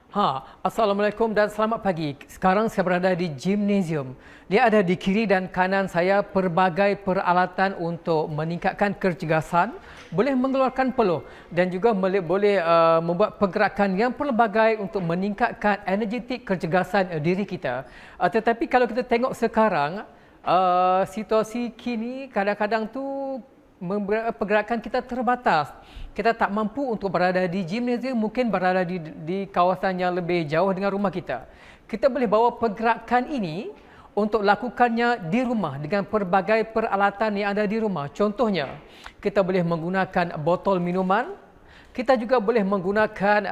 Assalamualaikum dan selamat pagi. Sekarang saya berada di gimnasium. Dia ada di kiri dan kanan saya pelbagai peralatan untuk meningkatkan kecergasan, boleh mengeluarkan peluh dan juga boleh membuat pergerakan yang pelbagai untuk meningkatkan energetik kecergasan diri kita. Tetapi kalau kita tengok sekarang, situasi kini kadang-kadang tu pergerakan kita terbatas. Kita tak mampu untuk berada di gimnasium, mungkin berada di kawasan yang lebih jauh dengan rumah kita. Kita boleh bawa pergerakan ini untuk lakukannya di rumah dengan pelbagai peralatan yang ada di rumah. Contohnya, kita boleh menggunakan botol minuman, kita juga boleh menggunakan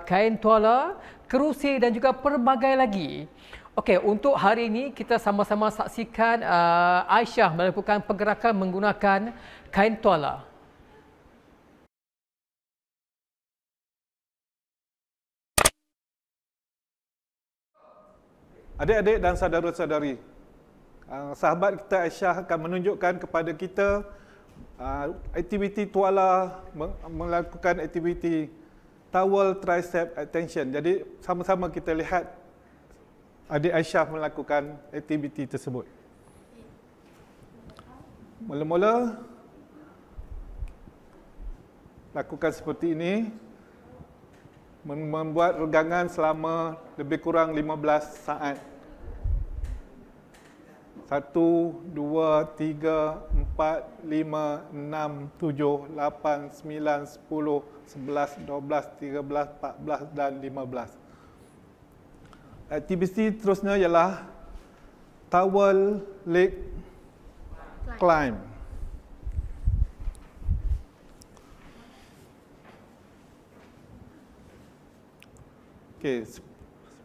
kain tuala, kerusi dan juga pelbagai lagi. Okey, untuk hari ini kita sama-sama saksikan Aisyah melakukan pergerakan menggunakan kain tuala. Adik-adik dan saudara-saudari, sahabat kita Aisyah akan menunjukkan kepada kita aktiviti tuala, melakukan aktiviti towel tricep extension. Jadi sama-sama kita lihat adik Aisyah melakukan aktiviti tersebut. Mula-mula lakukan seperti ini, membuat regangan selama lebih kurang 15 saat. 1, 2, 3, 4, 5, 6, 7, 8, 9, 10, 11, 12, 13, 14 dan 15. Aktiviti terusnya ialah towel leg climb. Okey,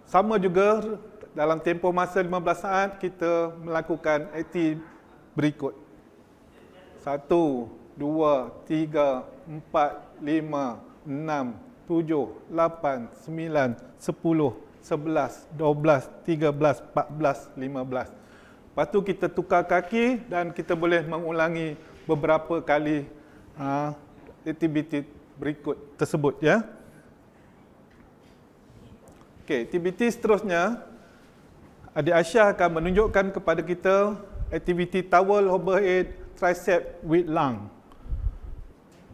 sama juga dalam tempoh masa 15 saat kita melakukan aktiviti berikut. 1, 2, 3, 4, 5, 6, 7, 8, 9, 10, 11, 12, 13, 14, 15. Lepas tu kita tukar kaki dan kita boleh mengulangi beberapa kali aktiviti berikut tersebut, ya. Okey, aktiviti seterusnya, adik Aisyah akan menunjukkan kepada kita aktiviti towel overhead tricep with lung.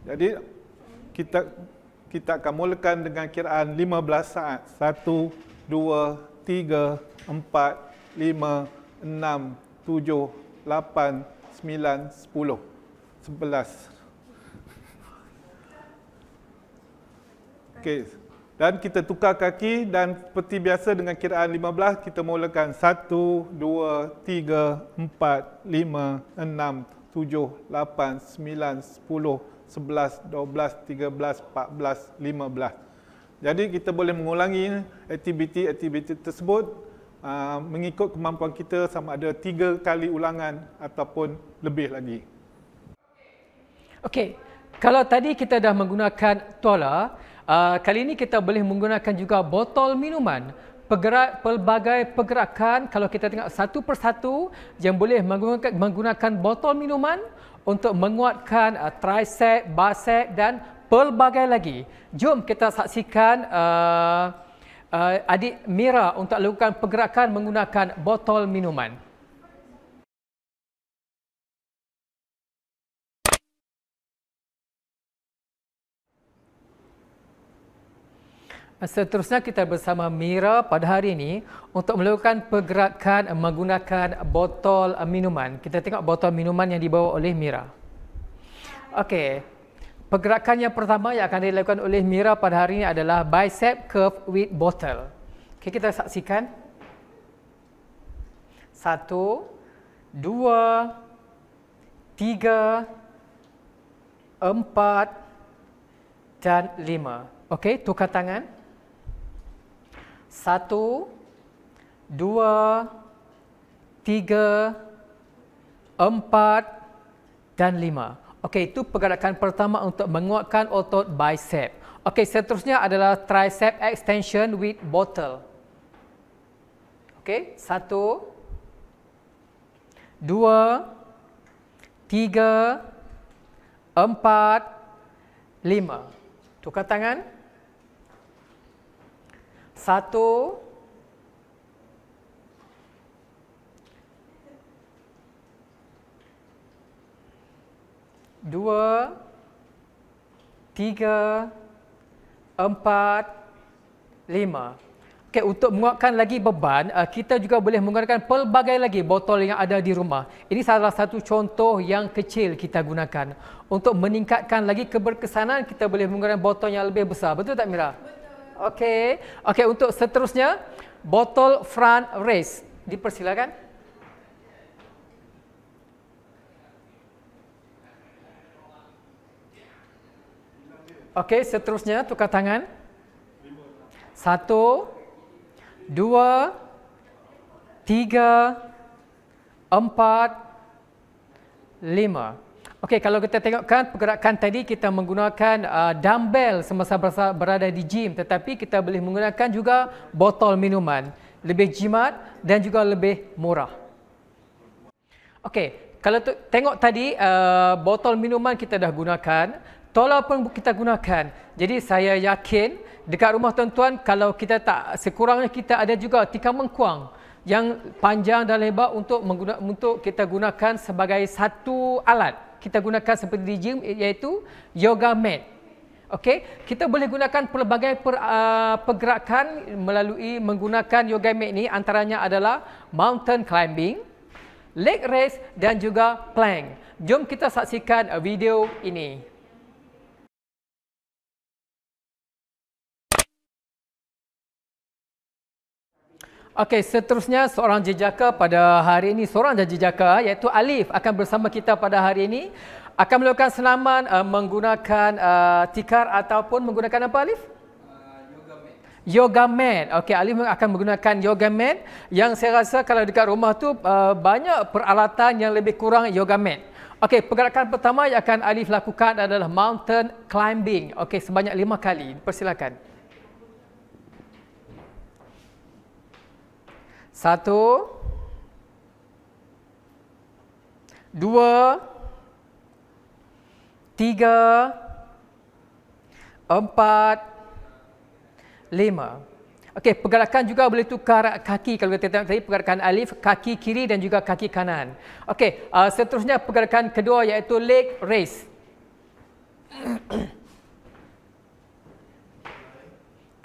Jadi kita akan mulakan dengan kiraan 15 saat. 1, 2, 3, 4, 5, 6, 7, 8, 9, 10, 11. Okey. Dan kita tukar kaki dan seperti biasa dengan kiraan 15, kita mulakan 1, 2, 3, 4, 5, 6, 7, 8, 9, 10, 11, 12, 13, 14, 15. Jadi kita boleh mengulangi aktiviti tersebut mengikut kemampuan kita, sama ada 3 kali ulangan ataupun lebih lagi. Okey, kalau tadi kita dah menggunakan tuala, kali ini kita boleh menggunakan juga botol minuman. Pelbagai pergerakan, kalau kita tengok satu persatu, yang boleh menggunakan botol minuman untuk menguatkan tricep, bicep dan pelbagai lagi. Jom kita saksikan adik Mira untuk lakukan pergerakan menggunakan botol minuman. Seterusnya kita bersama Mira pada hari ini untuk melakukan pergerakan menggunakan botol minuman. Kita tengok botol minuman yang dibawa oleh Mira. Okey. Pergerakan yang pertama yang akan dilakukan oleh Mira pada hari ini adalah bicep curve with bottle. Okey, kita saksikan. 1, 2, 3, 4 dan 5. Okey, tukar tangan. 1, 2, 3, 4 dan 5. Okey, itu pergerakan pertama untuk menguatkan otot bicep. Okey, seterusnya adalah tricep extension with bottle. Okey, 1, 2, 3, 4, 5. Tukar tangan. 1, 1, 2, 3, 4, 5. Okey, untuk menguatkan lagi beban, kita juga boleh menggunakan pelbagai lagi botol yang ada di rumah. Ini salah satu contoh yang kecil kita gunakan. Untuk meningkatkan lagi keberkesanan, kita boleh menggunakan botol yang lebih besar. Betul tak Mira? Okey. Okey, untuk seterusnya, botol front raise. Dipersilakan. Okey, seterusnya tukar tangan. 1, 2, 3, 4, 5. Okey, kalau kita tengokkan pergerakan tadi kita menggunakan dumbbell semasa berada di gym, tetapi kita boleh menggunakan juga botol minuman. Lebih jimat dan juga lebih murah. Okey, kalau tengok tadi botol minuman kita dah gunakan, tola pun kita gunakan. Jadi saya yakin dekat rumah tuan-tuan, kalau kita tak, sekurangnya kita ada juga tikar mengkuang yang panjang dan lebar untuk kita gunakan sebagai satu alat. Kita gunakan seperti di gym, iaitu yoga mat. Okey, kita boleh gunakan pelbagai pergerakan melalui menggunakan yoga mat ni, antaranya adalah mountain climbing, leg raise dan juga plank. Jom kita saksikan video ini. Okey, seterusnya seorang jejaka pada hari ini, seorang jejaka iaitu Alif akan bersama kita pada hari ini, akan melakukan senaman menggunakan tikar ataupun menggunakan apa Alif? Yoga mat. Yoga mat. Okey, Alif akan menggunakan yoga mat yang saya rasa kalau dekat rumah tu banyak peralatan yang lebih kurang yoga mat. Okey, pergerakan pertama yang akan Alif lakukan adalah mountain climbing. Okey, sebanyak 5 kali. Persilakan. 1, 2, 3, 4, 5. Okey, pergerakan juga boleh tukar kaki. Kalau kita tengok tadi pergerakan Alif, kaki kiri dan juga kaki kanan. Okey, seterusnya pergerakan kedua iaitu leg raise.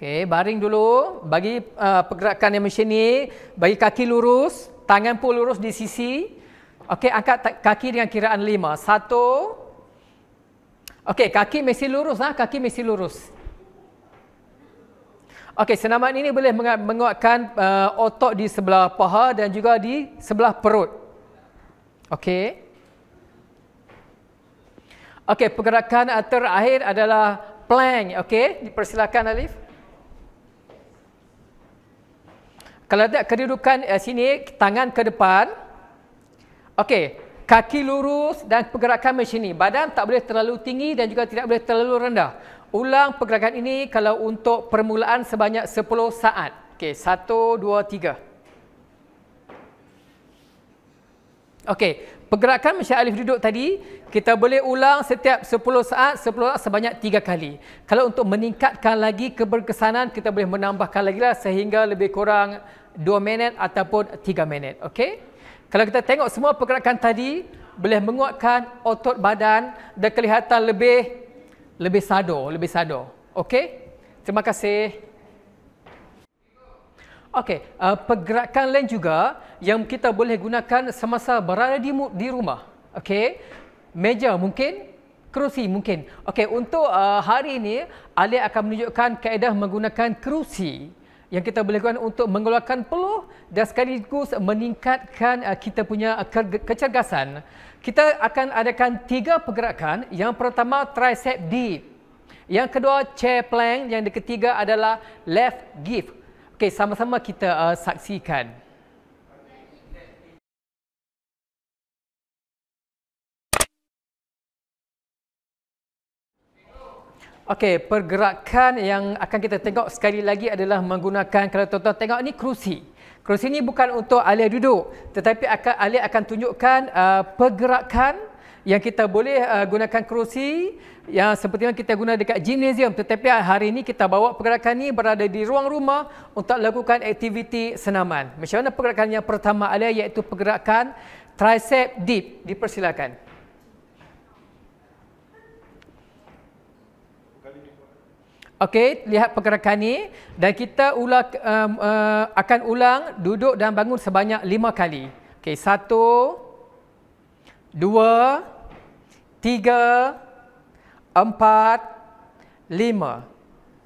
Okey, baring dulu. Bagi pergerakan yang macam ni, bagi kaki lurus, tangan pun lurus di sisi. Okey, angkat kaki dengan kiraan 5. 1. Okey, kaki mesti lurus kaki mesti lurus. Okey, senaman ini boleh menguatkan otot di sebelah paha dan juga di sebelah perut. Okey. Okey, pergerakan terakhir adalah plank. Okey, dipersilakan Alif. Kalau tak kedudukan sini, tangan ke depan. Okey, kaki lurus dan pergerakan macam ni. Badan tak boleh terlalu tinggi dan juga tidak boleh terlalu rendah. Ulang pergerakan ini kalau untuk permulaan sebanyak 10 saat. Okey, 1, 2, 3. Okey, pergerakan macam Alif duduk tadi, kita boleh ulang setiap 10 saat sebanyak 3 kali. Kalau untuk meningkatkan lagi keberkesanan, kita boleh menambahkan lagi lah sehingga lebih kurang 2 minit ataupun 3 minit. Okey? Kalau kita tengok semua pergerakan tadi, boleh menguatkan otot badan dan kelihatan lebih sado. Okey? Terima kasih. Okey, pergerakan lain juga yang kita boleh gunakan semasa berada di rumah. Okey? Meja mungkin, kerusi mungkin. Okey, untuk hari ini, Ali akan menunjukkan kaedah menggunakan kerusi yang kita boleh gunakan untuk mengeluarkan peluh dan sekaligus meningkatkan kita punya kecergasan. Kita akan adakan 3 pergerakan. Yang pertama, tricep dip. Yang kedua, chair plank. Yang ketiga adalah left give. Okey, sama-sama kita saksikan. Okey, pergerakan yang akan kita tengok sekali lagi adalah menggunakan, kalau tuan-tuan tengok ni kerusi. Kerusi ni bukan untuk Alia duduk, tetapi Alia akan tunjukkan pergerakan yang kita boleh gunakan kerusi yang seperti yang kita guna dekat gimnasium, tetapi hari ini kita bawa pergerakan ni berada di ruang rumah untuk lakukan aktiviti senaman. Macam mana pergerakan yang pertama Alia, iaitu pergerakan tricep dip. Dipersilakan. Okey, lihat pergerakan ni dan kita akan ulang duduk dan bangun sebanyak 5 kali. Okey, 1, 2, 3, 4, 5.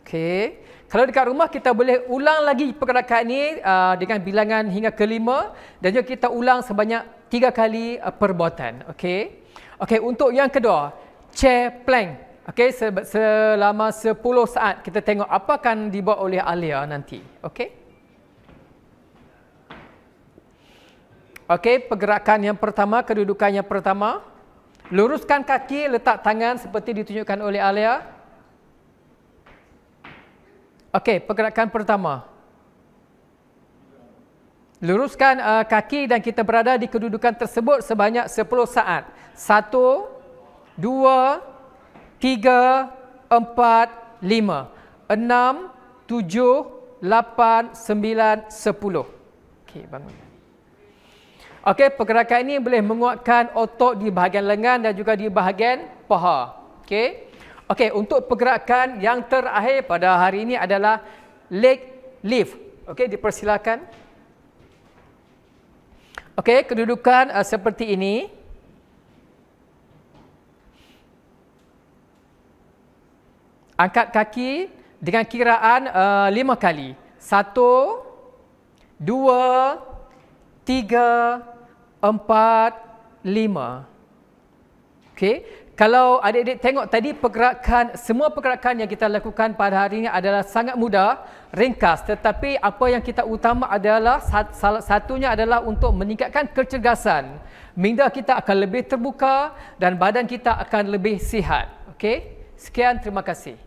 Okey. Kalau dekat rumah kita boleh ulang lagi pergerakan ni dengan bilangan hingga ke 5 dan juga kita ulang sebanyak 3 kali perbuatan. Okey. Okey, untuk yang kedua, chair plank. Okey, selama 10 saat kita tengok apa akan dibuat oleh Alia nanti. Okey. Okey, pergerakan yang pertama, kedudukan yang pertama. Luruskan kaki, letak tangan seperti ditunjukkan oleh Alia. Okey, pergerakan pertama. Luruskan kaki dan kita berada di kedudukan tersebut sebanyak 10 saat. 1, 2, 3, 4, 5, 6, 7, 8, 9, 10. Okey, bangun. Okey, pergerakan ini boleh menguatkan otot di bahagian lengan dan juga di bahagian paha. Okey. Okey, untuk pergerakan yang terakhir pada hari ini adalah leg lift. Okey, dipersilakan. Okey, kedudukan seperti ini. Angkat kaki dengan kiraan 5 kali. 1, 2, 3, 4, 5. Okey. Kalau adik-adik tengok tadi semua pergerakan yang kita lakukan pada hari ini adalah sangat mudah, ringkas. Tetapi apa yang kita utama adalah, salah satunya adalah untuk meningkatkan kecergasan. Minda kita akan lebih terbuka dan badan kita akan lebih sihat. Okey. Sekian, terima kasih.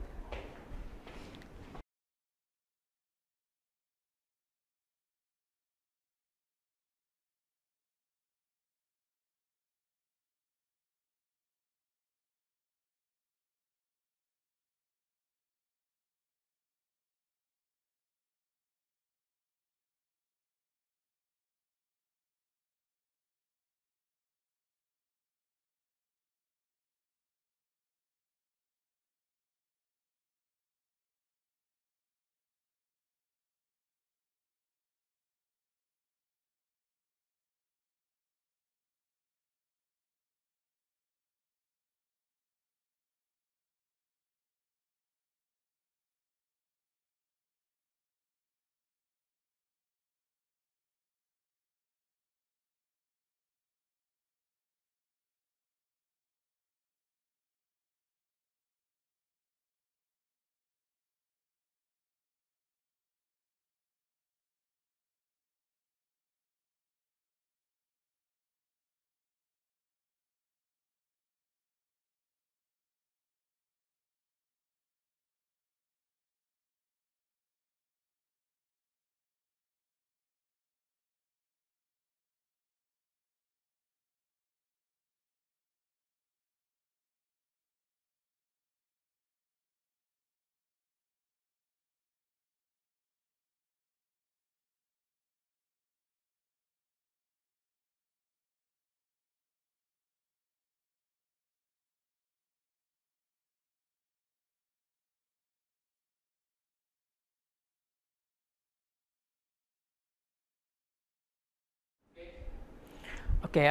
Okey,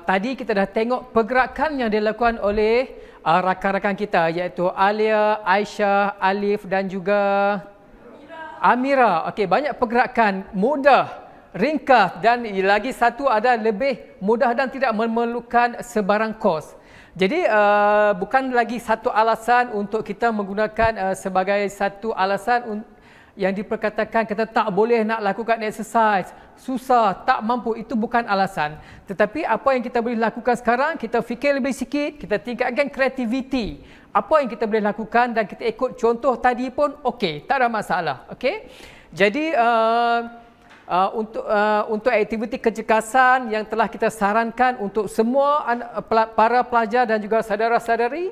tadi kita dah tengok pergerakan yang dilakukan oleh rakan-rakan kita, iaitu Alia, Aisyah, Alif dan juga Amira. Okey, banyak pergerakan mudah, ringkas dan lagi satu ada lebih mudah dan tidak memerlukan sebarang kos. Jadi bukan lagi satu alasan untuk kita menggunakan sebagai satu alasan yang diperkatakan kita tak boleh nak lakukan exercise, susah, tak mampu, itu bukan alasan. Tetapi apa yang kita boleh lakukan sekarang, kita fikir lebih sikit, kita tingkatkan kreativiti. Apa yang kita boleh lakukan dan kita ikut contoh tadi pun okey, tak ada masalah. Okey. Jadi untuk aktiviti kecergasan yang telah kita sarankan untuk semua para pelajar dan juga saudara-saudari.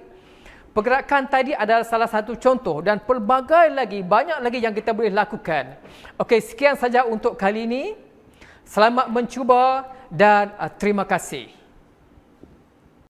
Pergerakan tadi adalah salah satu contoh dan pelbagai lagi, banyak lagi yang kita boleh lakukan. Okey, sekian saja untuk kali ini. Selamat mencuba dan terima kasih.